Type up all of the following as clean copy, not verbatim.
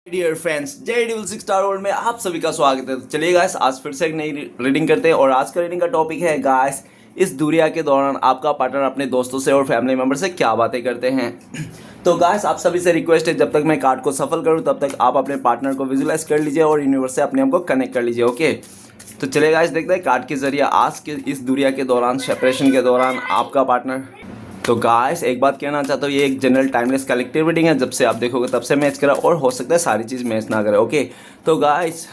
Dear friends, जय डिविल six star world में आप सभी का स्वागत है। तो चलिए गाइस, आज फिर से एक नई रीडिंग करते हैं और आज का रीडिंग का टॉपिक है गाइस, इस दुनिया के दौरान आपका पार्टनर अपने दोस्तों से और फैमिली मेंबर से क्या बातें करते हैं। तो गाइस, आप सभी से रिक्वेस्ट है, जब तक मैं कार्ड को सफल करूं तब तक आप अपने पार्टनर को विजुलाइज कर लीजिए और यूनिवर्स से अपने आप को कनेक्ट कर लीजिए। ओके, तो चलिए गाइस, देखते हैं कार्ड के जरिए आज के इस दुनिया के दौरान, सेपरेशन के दौरान आपका पार्टनर। तो गाइस, एक बात कहना चाहता हूँ, ये एक जनरल टाइमलेस कलेक्टिव रीडिंग है। जब से आप देखोगे तब से मैच करा और हो सकता है सारी चीज़ मैच ना करे। ओके, तो गाइस,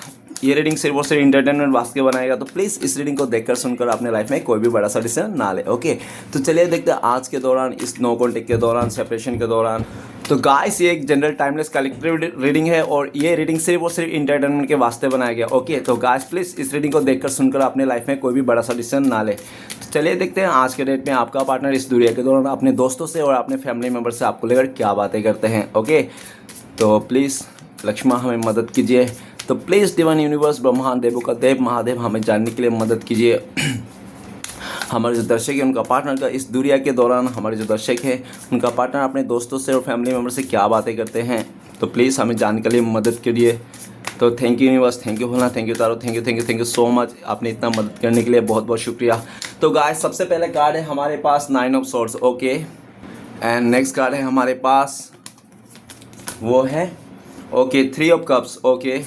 ये रीडिंग सिर्फ और सिर्फ इंटरटेनमेंट वास्ते बनाएगा, तो प्लीज़ इस रीडिंग को देखकर सुनकर अपने लाइफ में कोई भी बड़ा सा डिसीजन ना ले। ओके, तो चलिए देखते हैं आज के दौरान, इस नो कॉन्टेक्ट के दौरान, सेपरेशन के दौरान। तो गाइस, ये एक जनरल टाइमलेस कलेक्टिव रीडिंग है और ये रीडिंग सिर्फ और सिर्फ इंटरटेनमेंट के वास्ते बनाया गया। ओके, तो गाइस प्लीज़ इस रीडिंग को देखकर सुनकर अपने लाइफ में कोई भी बड़ा सा डिसीजन ना ले। तो चलिए देखते हैं आज के डेट में आपका पार्टनर इस दुनिया के दौरान अपने दोस्तों से और अपने फैमिली मेम्बर से आपको लेकर क्या बातें करते हैं। ओके, तो प्लीज़ लक्ष्मा हमें मदद कीजिए। तो प्लीज़ डिवाइन यूनिवर्स, ब्रह्मांड, देवों का देव महादेव, हमें जानने के लिए मदद कीजिए। हमारे जो दर्शक है उनका पार्टनर का इस दुनिया के दौरान, हमारे जो दर्शक है उनका पार्टनर अपने दोस्तों से और फैमिली मेम्बर से क्या बातें करते हैं, तो प्लीज़ हमें जानने के लिए मदद करिए। तो thank you universe, thank you Bhola, thank you taro, thank you so much. आपने इतना मदद करने के लिए बहुत बहुत शुक्रिया। तो गाइस, सबसे पहले कार्ड है हमारे पास 9 of swords. Okay, and next card है हमारे पास, वो है okay 3 of cups. Okay,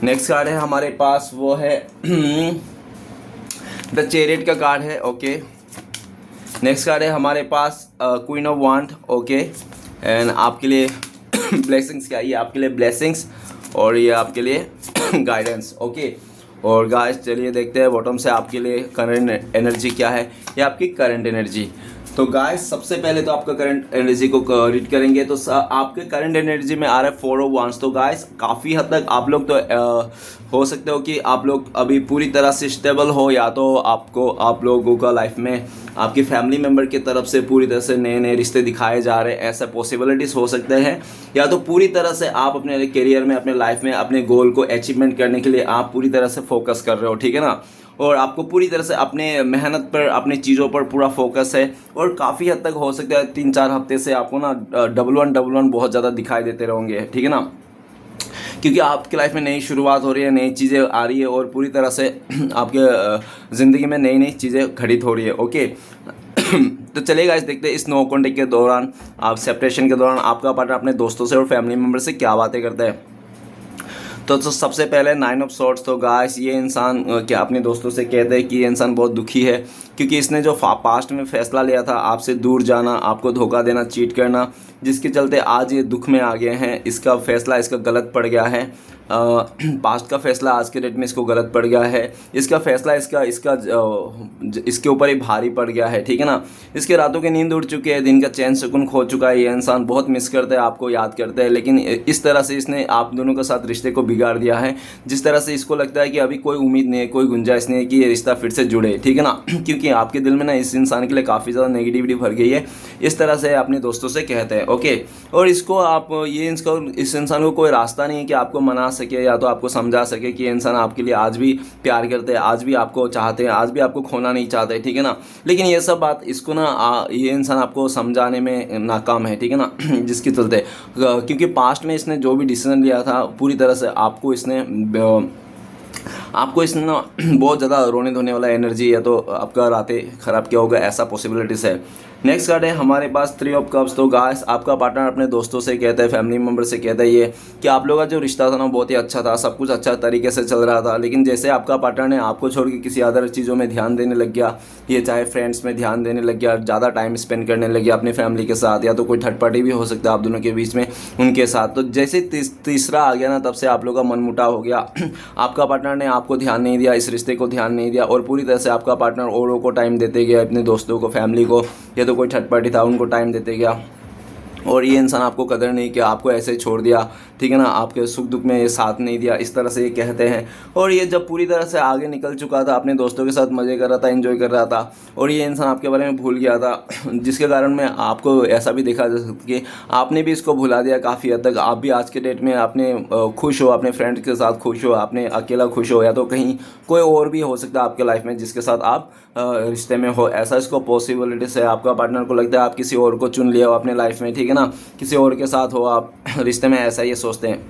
next card है हमारे पास, वो है द चैरियट का कार्ड है। ओके, नेक्स्ट कार्ड है हमारे पास क्वीन ऑफ वांड। ओके, एंड आपके लिए ब्लेसिंग्स क्या है, ये आपके लिए ब्लेसिंग्स और ये आपके लिए गाइडेंस। ओके, और गाइस चलिए देखते हैं बॉटम से आपके लिए करंट एनर्जी क्या है, ये आपकी करंट एनर्जी। तो गाइस, सबसे पहले तो आपका करंट एनर्जी को रीड करेंगे। तो आपके करंट एनर्जी में आ रहा है 4 ऑफ वांड्स। तो गाइस, काफ़ी हद तक आप लोग तो हो सकते हो कि आप लोग अभी पूरी तरह से स्टेबल हो, या तो आप लोगों का लाइफ में आपकी फैमिली मेम्बर की तरफ से पूरी तरह से नए नए रिश्ते दिखाए जा रहे हैं, ऐसा पॉसिबिलिटीज़ हो सकते हैं। या तो पूरी तरह से आप अपने करियर में, अपने लाइफ में अपने गोल को अचीवमेंट करने के लिए आप पूरी तरह से फोकस कर रहे हो, ठीक है ना, और आपको पूरी तरह से अपने मेहनत पर, अपनी चीज़ों पर पूरा फोकस है। और काफ़ी हद तक हो सकता है 3-4 हफ्ते से आपको ना डबल वन बहुत ज़्यादा दिखाई देते रहेंगे, ठीक है ना, क्योंकि आपकी लाइफ में नई शुरुआत हो रही है, नई चीज़ें आ रही है और पूरी तरह से आपके ज़िंदगी में नई नई चीज़ें घटित हो रही है। ओके, तो चलिए गाइस, देखते हैं इस नो कॉन्टेक्ट के दौरान, आप सेपरेशन के दौरान आपका पार्टनर अपने दोस्तों से और फैमिली मेम्बर से क्या बातें करता है। तो सबसे पहले 9 ऑफ सॉर्ड्स। तो गाइस, ये इंसान क्या अपने दोस्तों से कहते हैं कि ये इंसान बहुत दुखी है, क्योंकि इसने जो पास्ट में फैसला लिया था आपसे दूर जाना, आपको धोखा देना, चीट करना, जिसके चलते आज ये दुख में आ गए हैं। इसका फैसला इसका गलत पड़ गया है, पास्ट का फैसला आज के डेट में इसको गलत पड़ गया है। इसका फैसला इसके ऊपर ही भारी पड़ गया है, ठीक है ना। इसके रातों की नींद उड़ चुकी है, दिन का चैन सुकून खो चुका है। ये इंसान बहुत मिस करता है, आपको याद करता है, लेकिन इस तरह से इसने आप दोनों के साथ रिश्ते को बिगाड़ दिया है, जिस तरह से इसको लगता है कि अभी कोई उम्मीद नहीं है, कोई गुंजाइश नहीं है कि ये रिश्ता फिर से जुड़े, ठीक है ना। क्योंकि आपके दिल में ना इस इंसान के लिए काफ़ी ज़्यादा नेगेटिविटी भर गई है, इस तरह से अपने दोस्तों से कहते हैं। ओके, और इसको आप इस इंसान को कोई रास्ता नहीं है कि आपको मना सके या तो आपको समझा सके कि ये इंसान आपके लिए आज भी प्यार करते हैं, आज भी आपको चाहते हैं, आज भी आपको खोना नहीं चाहते, ठीक है ना। लेकिन ये सब बात इसको ना ये इंसान आपको समझाने में नाकाम है, ठीक है ना। जिसके चलते क्योंकि पास्ट में इसने जो भी डिसीजन लिया था पूरी तरह से आपको इसने ना बहुत ज़्यादा रोने धोने वाला एनर्जी, या तो आपका रातें ख़राब किया होगा, ऐसा पॉसिबिलिटीज़ है। नेक्स्ट कार्ड है हमारे पास 3 ऑफ कप्स। तो गाइस, आपका पार्टनर अपने दोस्तों से कहता है, फैमिली मेम्बर से कहता है ये कि आप लोगों का जो रिश्ता था ना बहुत ही अच्छा था, सब कुछ अच्छा तरीके से चल रहा था, लेकिन जैसे आपका पार्टनर ने आपको छोड़ के किसी अदर चीज़ों में ध्यान देने लग गया, ये चाहे फ्रेंड्स में ध्यान देने लग गया, ज़्यादा टाइम स्पेंड करने लग गया अपनी फैमिली के साथ, या तो कोई थर्ड पार्टी भी हो सकता है आप दोनों के बीच में उनके साथ। तो जैसे तीसरा आ गया ना, तब से आप लोगों का मनमुटाव हो गया। आपका पार्टनर ने आपको ध्यान नहीं दिया, इस रिश्ते को ध्यान नहीं दिया, और पूरी तरह से आपका पार्टनर औरों को टाइम देते गया, अपने दोस्तों को, फैमिली को, या तो कोई थर्ड पार्टी था उनको टाइम देते गया, और ये इंसान आपको कदर नहीं किया, आपको ऐसे ही छोड़ दिया, ठीक है ना, आपके सुख दुख में ये साथ नहीं दिया, इस तरह से ये कहते हैं। और ये जब पूरी तरह से आगे निकल चुका था, अपने दोस्तों के साथ मज़े कर रहा था, एंजॉय कर रहा था, और ये इंसान आपके बारे में भूल गया था, जिसके कारण में आपको ऐसा भी देखा जा सकता कि आपने भी इसको भुला दिया काफ़ी हद तक। आप भी आज के डेट में आपने खुश हो, अपने फ्रेंड्स के साथ खुश हो, आपने अकेला खुश हो, या तो कहीं कोई और भी हो सकता है आपके लाइफ में जिसके साथ आप रिश्ते में हो, ऐसा इसको पॉसिबिलिटीज़ है। आपका पार्टनर को लगता है आप किसी और को चुन लिया हो अपने लाइफ में, ठीक है ना, किसी और के साथ हो आप रिश्ते में, ऐसा ये सोचते हैं।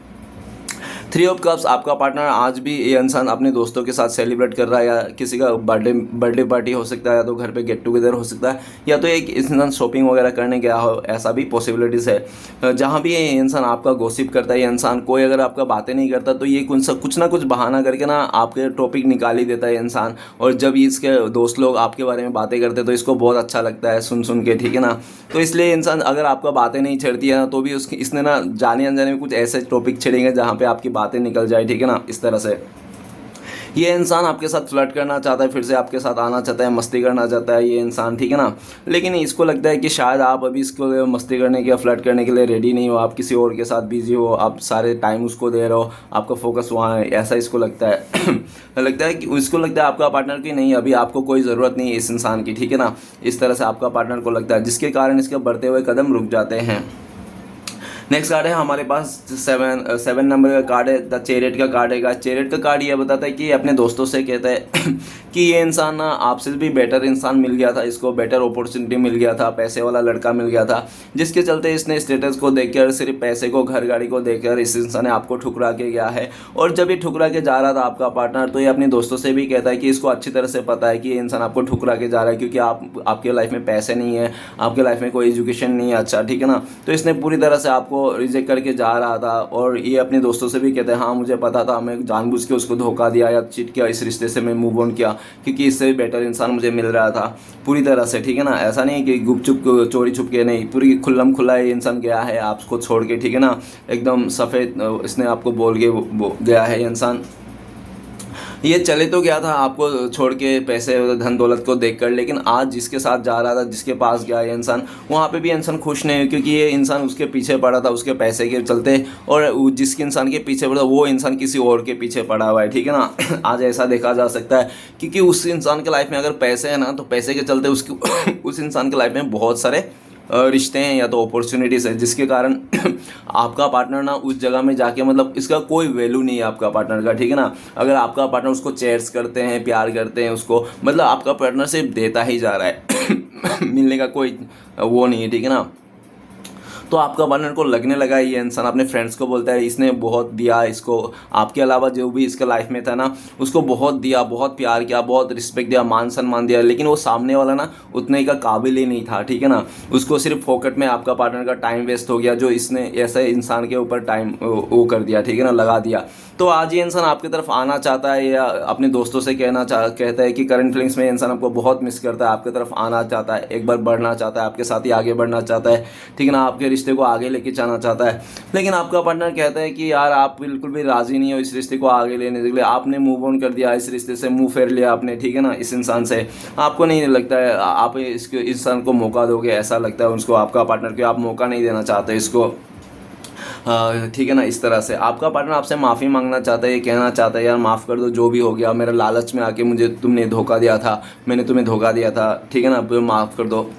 3 ऑफ कप्स, आपका पार्टनर आज भी ये इंसान अपने दोस्तों के साथ सेलिब्रेट कर रहा है, या किसी का बर्थडे पार्टी हो सकता है, या तो घर पे गेट टुगेदर हो सकता है, या तो एक इंसान शॉपिंग वगैरह करने गया हो, ऐसा भी पॉसिबिलिटीज़ है। जहाँ भी ये इंसान आपका गॉसिप करता है, ये इंसान कोई अगर आपका बातें नहीं करता तो ये कुछ ना कुछ बहाना करके ना आपके टॉपिक निकाल ही देता है इंसान, और जब इसके दोस्त लोग आपके बारे में बातें करते हैं तो इसको बहुत अच्छा लगता है सुन के, ठीक है ना। तो इसलिए इंसान अगर आपका बातें नहीं छेड़ती है ना, तो भी उसकी इसने ना जाने अनजाने में कुछ ऐसे टॉपिक छेड़ेंगे जहाँ पे आपकी बातें निकल जाए, ठीक है ना। इस तरह से ये इंसान आपके साथ फ्लर्ट करना चाहता है, फिर से आपके साथ आना चाहता है, मस्ती करना चाहता है ये इंसान, ठीक है ना। लेकिन इसको लगता है कि शायद आप अभी इसको मस्ती करने के या फ्लर्ट करने के लिए रेडी नहीं हो, आप किसी और के साथ बिजी हो, आप सारे टाइम उसको दे रहे हो, आपका फोकस वहाँ है, ऐसा इसको लगता है लगता है कि उसको लगता है आपका पार्टनर की नहीं, अभी आपको कोई ज़रूरत नहीं है इस इंसान की, ठीक है ना। इस तरह से आपका पार्टनर को लगता है, जिसके कारण इसके बढ़ते हुए कदम रुक जाते हैं। नेक्स्ट कार्ड है हमारे पास 7 नंबर का कार्ड है, द चैरियट का कार्ड है। चैरियट का कार्ड ये बताता है कि अपने दोस्तों से कहता है कि ये इंसान ना आपसे भी बेटर इंसान मिल गया था, इसको बेटर अपॉर्चुनिटी मिल गया था, पैसे वाला लड़का मिल गया था, जिसके चलते इसने स्टेटस को देखकर, सिर्फ पैसे को, घर गाड़ी को देखकर इस इंसान ने आपको ठुकरा के गया है। और जब ये ठुकरा के जा रहा था आपका पार्टनर, तो ये अपने दोस्तों से भी कहता है कि इसको अच्छी तरह से पता है कि ये इंसान आपको ठुकरा के जा रहा है, क्योंकि आपके लाइफ में पैसे नहीं है, आपके लाइफ में कोई एजुकेशन नहीं है अच्छा, ठीक है ना। तो इसने पूरी तरह से आपको रिजेक्ट करके जा रहा था, और ये अपने दोस्तों से भी कहते हैं हाँ मुझे पता था, मैं जानबूझ के उसको धोखा दिया या चीट किया, इस रिश्ते से मैं मूव ऑन किया, क्योंकि इससे भी बेटर इंसान मुझे मिल रहा था पूरी तरह से, ठीक है ना। ऐसा नहीं कि गुपचुप चोरी छुप के नहीं, पूरी खुल्लम खुल्ला ये इंसान गया है आपको छोड़ के, ठीक है ना। एकदम सफ़ेद इसने आपको बोल के गया है ये इंसान। ये चले तो गया था आपको छोड़ के, पैसे धन दौलत को देखकर, लेकिन आज जिसके साथ जा रहा था, जिसके पास गया ये इंसान, वहाँ पे भी इंसान खुश नहीं है, क्योंकि ये इंसान उसके पीछे पड़ा था उसके पैसे के चलते, और जिसके इंसान के पीछे पड़ा वो इंसान किसी और के पीछे पड़ा हुआ है, ठीक है ना। आज ऐसा देखा जा सकता है, क्योंकि उस इंसान के लाइफ में अगर पैसे है ना, तो पैसे के चलते उसकी उस इंसान के लाइफ में बहुत सारे रिश्ते हैं या तो अपॉर्चुनिटीज़ है, जिसके कारण आपका पार्टनर ना उस जगह में जाके, मतलब इसका कोई वैल्यू नहीं है आपका पार्टनर का, ठीक है ना। अगर आपका पार्टनर उसको चेयर्स करते हैं, प्यार करते हैं उसको, मतलब आपका पार्टनर सिर्फ देता ही जा रहा है मिलने का कोई वो नहीं है, ठीक है ना। तो आपका पार्टनर को लगने लगा, ये इंसान अपने फ्रेंड्स को बोलता है इसने बहुत दिया इसको, आपके अलावा जो भी इसके लाइफ में था ना उसको बहुत दिया, बहुत प्यार किया, बहुत रिस्पेक्ट दिया, मान सम्मान दिया, लेकिन वो सामने वाला ना उतने का काबिल ही नहीं था, ठीक है ना। उसको सिर्फ फोकट में आपका पार्टनर का टाइम वेस्ट हो गया, जो इसने ऐसे इंसान के ऊपर टाइम वो कर दिया, ठीक है ना, लगा दिया। तो आज ये इंसान आपकी तरफ आना चाहता है, या अपने दोस्तों से कहता है कि करंट फीलिंग्स में इंसान आपको बहुत मिस करता है, आपकी तरफ आना चाहता है, एक बार बढ़ना चाहता है, आपके साथ ही आगे बढ़ना चाहता है, ठीक है ना, आपके रिश्ते को आगे लेके जाना चाहता है। लेकिन आपका पार्टनर कहता है कि यार आप बिल्कुल भी राज़ी नहीं हो इस रिश्ते को आगे लेने के लिए, आपने मूव ऑन कर दिया, इस रिश्ते से मुंह फेर लिया आपने, ठीक है ना, इस इंसान से। आपको नहीं लगता है आप इसको इंसान को मौका दोगे, ऐसा लगता है उसको, आपका पार्टनर को आप मौका नहीं देना चाहते इसको, ठीक है ना। इस तरह से आपका पार्टनर आपसे माफ़ी मांगना चाहता है, ये कहना चाहता है यार माफ़ कर दो, जो भी हो गया, मेरा लालच में आके मुझे तुमने धोखा दिया था, मैंने तुम्हें धोखा दिया था, ठीक है ना, माफ़ कर दो।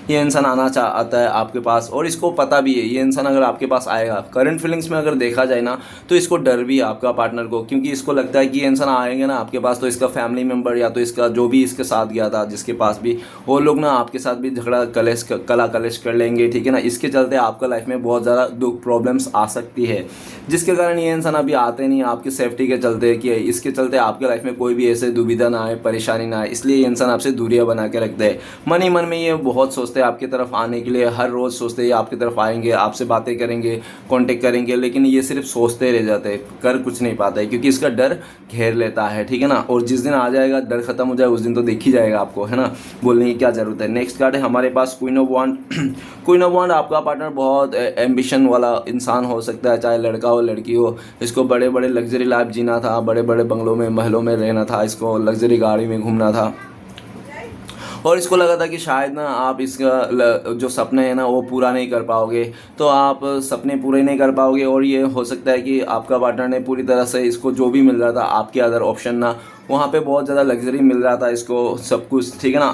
ये इंसान आना चाहता है आपके पास, और इसको पता भी है ये इंसान अगर आपके पास आएगा, करंट फीलिंग्स में अगर देखा जाए ना, तो इसको डर भी है आपका पार्टनर को, क्योंकि इसको लगता है कि ये इंसान आएंगे ना आपके पास, तो इसका फैमिली मेम्बर या तो इसका जो भी इसके साथ गया था, जिसके पास भी, वो लोग ना आपके साथ भी झगड़ा कलेश कर लेंगे, ठीक है ना। इसके चलते आपका लाइफ में बहुत ज़्यादा दुख प्रॉब्लम्स आ सकती है, जिसके कारण ये इंसान अभी आते नहीं आपकी सेफ्टी के चलते, कि इसके चलते आपके लाइफ में कोई भी ऐसे दुविधा ना आए, परेशानी ना आए, इसलिए ये इंसान आपसे दूरियां बना के रखते हैं। मन ही मन में ये बहुत सोचते हैं आपकी तरफ आने के लिए, हर रोज़ सोचते हैं आपकी तरफ आएंगे, आपसे बातें करेंगे, कांटेक्ट करेंगे, लेकिन ये सिर्फ सोचते रह जाते हैं, कर कुछ नहीं पाता है, क्योंकि इसका डर घेर लेता है, ठीक है ना। और जिस दिन आ जाएगा, डर खत्म हो जाए, उस दिन तो देख ही जाएगा आपको, है ना, बोलने की क्या ज़रूरत है। नेक्स्ट कार्ड है हमारे पास क्वीन ऑफ वांड। क्वीन ऑफ वांड, आपका पार्टनर बहुत एम्बिशन वाला इंसान हो सकता है, चाहे लड़का हो लड़की हो, इसको बड़े बड़े लग्जरी लाइफ जीना था, बड़े बड़े बंगलों में महलों में रहना था, इसको लग्जरी गाड़ी में घूमना था, और इसको लगा था कि शायद ना आप इसका जो सपने हैं ना वो पूरा नहीं कर पाओगे, तो आप सपने पूरे नहीं कर पाओगे, और ये हो सकता है कि आपका पार्टनर ने पूरी तरह से इसको जो भी मिल रहा था आपके अदर ऑप्शन ना, वहाँ पे बहुत ज़्यादा लग्जरी मिल रहा था इसको सब कुछ, ठीक है ना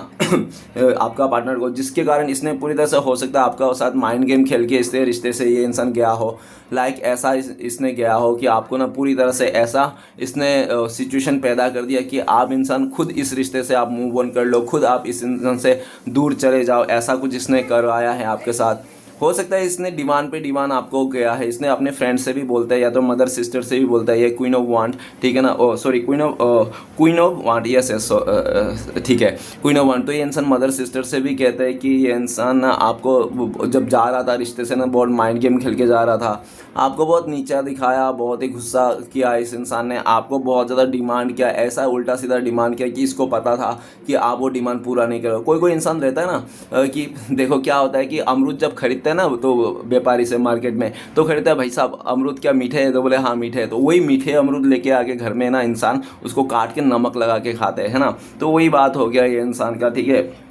आपका पार्टनर को, जिसके कारण इसने पूरी तरह से हो सकता है आपका साथ माइंड गेम खेल के इससे रिश्ते से ये इंसान गया हो, ऐसा इसने गया हो कि आपको ना पूरी तरह से ऐसा इसने सिचुएशन पैदा कर दिया कि आप इंसान खुद इस रिश्ते से आप मूव ऑन कर लो, खुद आप इस इंसान से दूर चले जाओ, ऐसा कुछ इसने करवाया है आपके साथ। हो सकता है इसने डिमांड पे डिमांड आपको किया है, इसने अपने फ्रेंड से भी बोलता है या तो मदर सिस्टर से भी बोलता है, ये क्वीन ऑफ वांड, ठीक है ना, oh sorry queen of wand, yes yes, ठीक है, क्वीन ऑफ वांड। तो ये इंसान मदर सिस्टर से भी कहता है कि ये इंसान ना आपको जब जा रहा था रिश्ते से ना बहुत माइंड गेम खेल के जा रहा था, आपको बहुत नीचा दिखाया, बहुत ही गुस्सा किया इस इंसान ने, आपको बहुत ज़्यादा डिमांड किया, ऐसा उल्टा सीधा डिमांड किया कि इसको पता था कि आप वो डिमांड पूरा नहीं करो। कोई कोई इंसान रहता है ना कि देखो क्या होता है कि अमरूद जब खरीदते हैं ना तो व्यापारी से मार्केट में, तो खरीदता है भाई साहब अमरूद क्या मीठे है, तो बोले हाँ मीठे है, तो वही मीठे अमरूद लेके आके घर में ना इंसान उसको काट के नमक लगा के खाते हैं, है ना। तो वही बात हो गया ये इंसान का, ठीक है।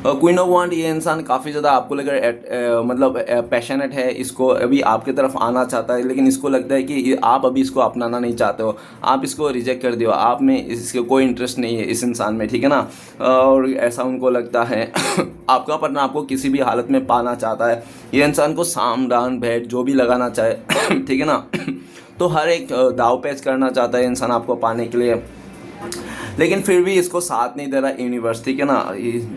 क्वीन ऑफ वांड, ये इंसान काफ़ी ज़्यादा आपको लेकर मतलब पैशनेट है, इसको अभी आपकी तरफ आना चाहता है, लेकिन इसको लगता है कि आप अभी इसको अपनाना नहीं चाहते हो, आप इसको रिजेक्ट कर दियो, आप में इसके कोई इंटरेस्ट नहीं है इस इंसान में, ठीक है ना। और ऐसा उनको लगता है आपका पार्टनर आपको किसी भी हालत में पाना चाहता है, ये इंसान को साम दान भेंट जो भी लगाना चाहे ठीक है ना तो हर एक दाव पेच करना चाहता है इंसान आपको पाने के लिए, लेकिन फिर भी इसको साथ नहीं दे रहा यूनिवर्स, ठीक है ना।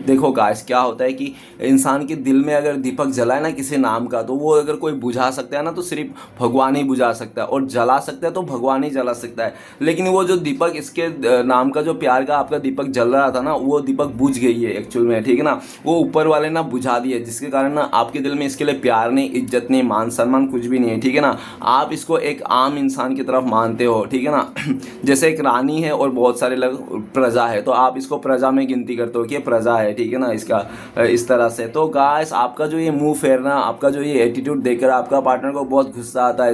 देखो गाइस क्या होता है कि इंसान के दिल में अगर दीपक जलाए ना किसी नाम का, तो वो अगर कोई बुझा सकता है ना तो सिर्फ भगवान ही बुझा सकता है, और जला सकता है तो भगवान ही जला सकता है। लेकिन वो जो दीपक इसके नाम का जो प्यार का आपका दीपक जल रहा था ना, वो दीपक बुझ गई है एक्चुअल में, ठीक है ना। वो ऊपर वाले ना बुझा दिए, जिसके कारण ना आपके दिल में इसके लिए प्यार नहीं, इज्जत नहीं, मान सम्मान कुछ भी नहीं है, ठीक है ना। आप इसको एक आम इंसान की तरफ मानते हो, ठीक है ना जैसे एक रानी है और बहुत सारे लोग प्रजा है, तो आप इसको प्रजा में गिनती करते हो कि ये प्रजा है, ठीक है ना, इसका इस तरह से। तो गाइस आपका जो ये मुंह फेरना, आपका जो ये एटीट्यूड देखकर आपका पार्टनर को बहुत गुस्सा आता है,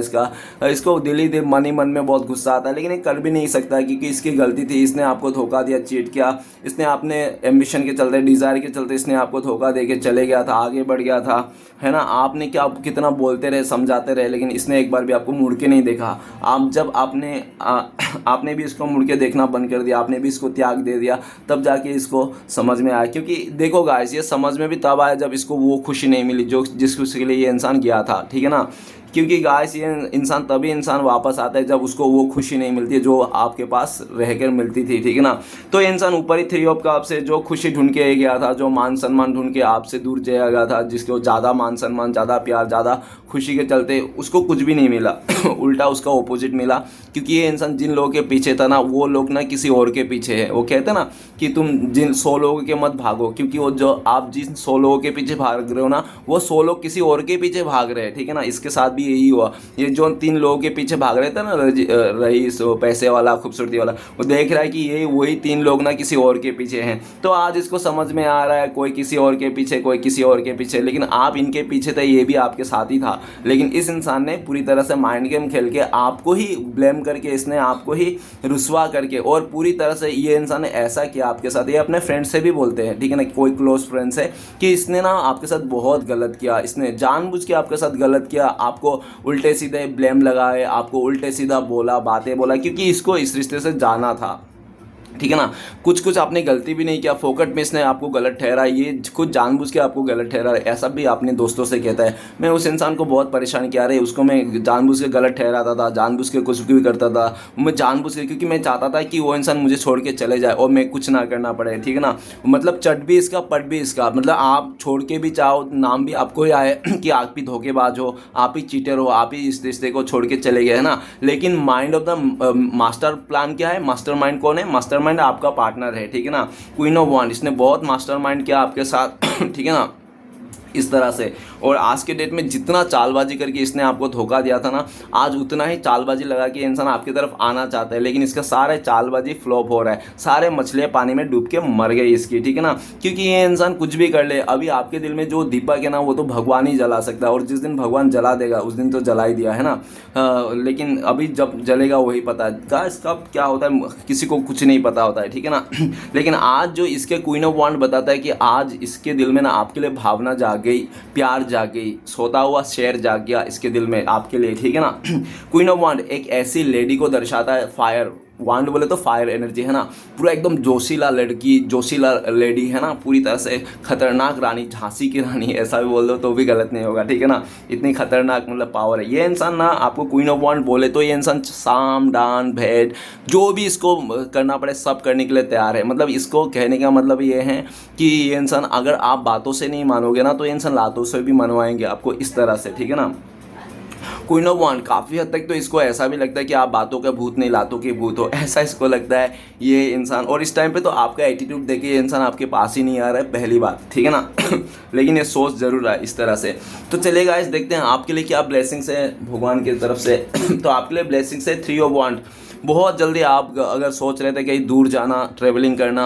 इसको दिल ही दिल मन ही मन में बहुत गुस्सा आता है, लेकिन ये कर भी नहीं सकता क्योंकि इसकी गलती थी, इसने आपको धोखा दिया, चीट किया, इसने अपने एम्बिशन के चलते, डिज़ायर के चलते इसने आपको धोखा दे के चले गया था, आगे बढ़ गया था, है ना। आपने क्या कितना बोलते रहे, समझाते रहे, लेकिन इसने एक बार भी आपको मुड़ के नहीं देखा। आप जब आपने भी इसको मुड़ के देखना बंद कर दिया, आपने भी इसको त्याग दे दिया, तब जाके इसको समझ में आया। क्योंकि देखो गाइस ये समझ में भी तब आया जब इसको वो खुशी नहीं मिली जो जिस खुशी के लिए ये इंसान गया था, ठीक है ना। क्योंकि गाइस ये इंसान तभी इंसान वापस आता है जब उसको वो खुशी नहीं मिलती है जो आपके पास रहकर मिलती थी, ठीक है ना। तो ये इंसान ऊपर ही थ्री ऑफ कप से जो खुशी ढूंढ के गया था, जो मान सम्मान ढूंढ के आपसे दूर चला गया था, जिसको ज़्यादा मान सम्मान, ज़्यादा प्यार, ज़्यादा खुशी के चलते उसको कुछ भी नहीं मिला उल्टा उसका ऑपोजिट मिला। क्योंकि ये इंसान जिन लोगों के पीछे था ना, वो लोग ना किसी और के पीछे है। वो कहते हैं ना कि तुम जिन 100 लोगों के मत भागो, क्योंकि वो जो आप जिन 100 लोगों के पीछे भाग रहे हो ना, वो 100 लोग किसी और के पीछे भाग रहे हैं, ठीक है ना। इसके साथ भी यही हुआ, ये जो 3 लोगों के पीछे भाग रहे थे ना, रईस, पैसे वाला, खूबसूरती वाला, वो देख रहा है कि ये वही 3 लोग ना किसी और के पीछे हैं। तो आज इसको समझ में आ रहा है कोई किसी और के पीछे, कोई किसी और के पीछे, लेकिन आप इनके पीछे थे, ये भी आपके साथ ही था। लेकिन इस इंसान ने पूरी तरह से माइंड गेम खेल के आपको ही ब्लेम करके, इसने आपको ही रुसवा करके, और पूरी तरह से ये इंसान ने ऐसा किया आपके साथ। ये अपने फ्रेंड से भी बोलते हैं, ठीक है ना, कोई क्लोज फ्रेंड है, कि इसने ना आपके साथ बहुत गलत किया, इसने जानबूझ के आपके साथ गलत किया, आपको उल्टे सीधे ब्लेम लगाए, आपको उल्टे सीधा बोला, बातें बोला, क्योंकि इसको इस रिश्ते से जाना था, ठीक है ना। कुछ आपने गलती भी नहीं किया, फोकट में इसने आपको गलत ठहरा, ये खुद जानबूझ के आपको गलत ठहरा, ऐसा भी अपने दोस्तों से कहता है। मैं उस इंसान को बहुत परेशान किया, रहे उसको मैं जानबूझ के गलत ठहराता था, जानबूझ के कुछ भी करता था, मैं जानबूझ के, क्योंकि मैं चाहता था कि वो इंसान मुझे छोड़ के चले जाए और मैं कुछ ना करना पड़े, ठीक है ना। मतलब चट भी इसका पट भी इसका, मतलब आप छोड़ के भी चाहो, नाम भी आपको ही आए कि आप ही धोखेबाज हो, आप ही चीटर हो, आप ही इस रिश्ते को छोड़ के चले गए, है ना। लेकिन mind of the master plan क्या है, मास्टर माइंड कौन है, मास्टर माइंड आपका पार्टनर है, ठीक है ना। क्वीन ऑफ वांड, इसने बहुत मास्टरमाइंड किया आपके साथ ठीक है ना, इस तरह से। और आज के डेट में जितना चालबाजी करके इसने आपको धोखा दिया था ना, आज उतना ही चालबाजी लगा के इंसान आपकी तरफ आना चाहता है, लेकिन इसका सारे चालबाजी फ्लॉप हो रहा है, सारे मछलियाँ पानी में डूब के मर गई इसकी, ठीक है ना। क्योंकि ये इंसान कुछ भी कर ले, अभी आपके दिल में जो दीपक है ना, वो तो भगवान ही जला सकता है, और जिस दिन भगवान जला देगा उस दिन तो जला ही दिया, है ना। लेकिन अभी जब जलेगा वही पता है, गाइस कब क्या होता है किसी को कुछ नहीं पता होता है, ठीक है ना लेकिन आज जो इसके क्वीन ऑफ वांड बताता है कि आज इसके दिल में ना आपके लिए भावना जाग गई, प्यार जाग गई, सोता हुआ शेर जाग गया इसके दिल में आपके लिए, ठीक है ना। क्वीन ऑफ वांड एक ऐसी लेडी को दर्शाता है, फायर, वांड बोले तो फायर एनर्जी है ना, पूरा एकदम जोशीला लड़की, जोशीला लेडी है ना, पूरी तरह से खतरनाक रानी, झांसी की रानी ऐसा भी बोल दो तो भी गलत नहीं होगा, ठीक है ना। इतनी खतरनाक मतलब पावर है ये इंसान ना। आपको क्वीन ऑफ वांड बोले तो ये इंसान साम दान भेद जो भी इसको करना पड़े सब करने के लिए तैयार है। मतलब इसको कहने का मतलब ये है कि ये इंसान अगर आप बातों से नहीं मानोगे ना तो ये इंसान लातों से भी मनवाएंगे आपको, इस तरह से, ठीक है ना। क्वीन ऑफ वांड काफ़ी हद तक तो इसको ऐसा भी लगता है कि आप बातों के भूत नहीं लातों के भूत हो, ऐसा इसको लगता है ये इंसान। और इस टाइम पे तो आपका एटीट्यूड देख के ये इंसान आपके पास ही नहीं आ रहा है, पहली बात, ठीक है ना। लेकिन ये सोच ज़रूर रहा है इस तरह से। तो चलिए गाइस देखते हैं आपके लिए क्या ब्लेसिंग्स है भगवान की तरफ से। तो आपके लिए ब्लेसिंग्स है 3 ऑफ वांड। बहुत जल्दी आप अगर सोच रहे थे कहीं दूर जाना, ट्रेवलिंग करना,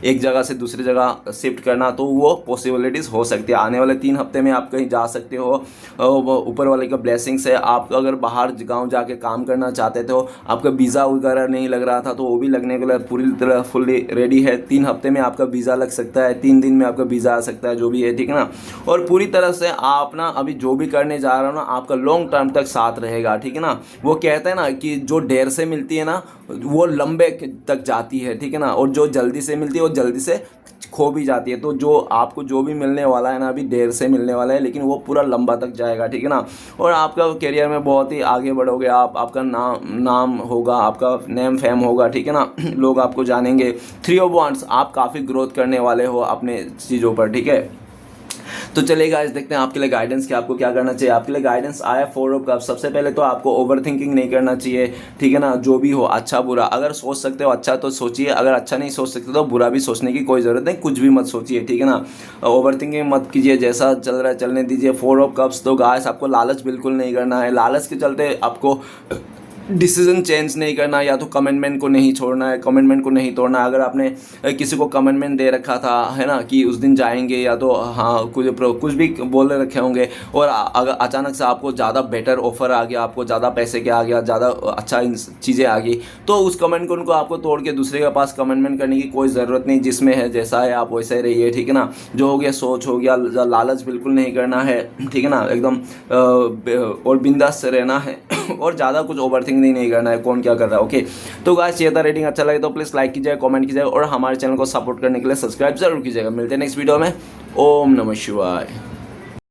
एक जगह से दूसरी जगह शिफ्ट करना, तो वो पॉसिबिलिटीज़ हो सकती है। आने वाले 3 हफ्ते में आप कहीं जा सकते हो, ऊपर वाले का ब्लेसिंग्स है। आप अगर बाहर गांव जाके काम करना चाहते थे, आपका वीज़ा वगैरह नहीं लग रहा था तो वो भी लगने के लिए पूरी तरह फुल्ली रेडी है। 3 हफ्ते में आपका वीज़ा लग सकता है, 3 दिन में आपका वीज़ा आ सकता है, जो भी है, ठीक है ना। और पूरी तरह से आप ना अभी जो भी करने जा रहे हो ना, आपका लॉन्ग टर्म तक साथ रहेगा, ठीक है ना। वो कहते हैं ना कि जो देर से मिलती है ना वो लंबे तक जाती है, ठीक है ना। और जो जल्दी से मिलती है वो जल्दी से खो भी जाती है। तो जो आपको जो भी मिलने वाला है ना, अभी देर से मिलने वाला है लेकिन वो पूरा लंबा तक जाएगा, ठीक है ना। और आपका करियर में बहुत ही आगे बढ़ोगे आप, आपका नाम होगा, आपका नेम फेम होगा, ठीक है ना। लोग आपको जानेंगे। 3 ऑफ वांड्स, आप काफ़ी ग्रोथ करने वाले हो अपने चीज़ों पर, ठीक है। तो चलिए गाइस देखते हैं आपके लिए गाइडेंस क्या, आपको क्या करना चाहिए। आपके लिए गाइडेंस आया 4 ऑफ कप्स। सबसे पहले तो आपको ओवर थिंकिंग नहीं करना चाहिए, ठीक है ना। जो भी हो, अच्छा बुरा, अगर सोच सकते हो अच्छा तो सोचिए, अगर अच्छा नहीं सोच सकते तो बुरा भी सोचने की कोई ज़रूरत नहीं, कुछ भी मत सोचिए, ठीक है ना। ओवर थिंकिंग मत कीजिए, जैसा चल रहा है चलने दीजिए। 4 ऑफ कप्स, तो गाइस आपको लालच बिल्कुल नहीं करना है। लालच के चलते आपको डिसीजन चेंज नहीं करना, या तो कमिटमेंट को नहीं छोड़ना है, कमिटमेंट को नहीं तोड़ना। अगर आपने किसी को कमिटमेंट दे रखा था, है ना, कि उस दिन जाएंगे, या तो हाँ कुछ भी बोले रखे होंगे, और अगर अचानक से आपको ज़्यादा बेटर ऑफर आ गया, आपको ज़्यादा पैसे के आ गया, ज़्यादा अच्छा चीज़ें आ गई, तो उस कमिटमेंट को आपको तोड़ के दूसरे के पास कमिटमेंट करने की कोई ज़रूरत नहीं। जिसमें है जैसा है आप वैसे ही रहिए, ठीक है ना। जो हो गया सोच हो गया, लालच बिल्कुल नहीं करना है, ठीक है ना, एकदम और बिंदास से रहना है। और ज़्यादा कुछ ओवर थिंक नहीं करना है कौन क्या कर रहा है, ओके। तो गाइस ये था रेटिंग, अच्छा लगे तो प्लीज़ लाइक कीजिएगा, कमेंट कीजिएगा, और हमारे चैनल को सपोर्ट करने के लिए सब्सक्राइब जरूर कीजिएगा। मिलते हैं नेक्स्ट वीडियो में। ओम नमः शिवाय।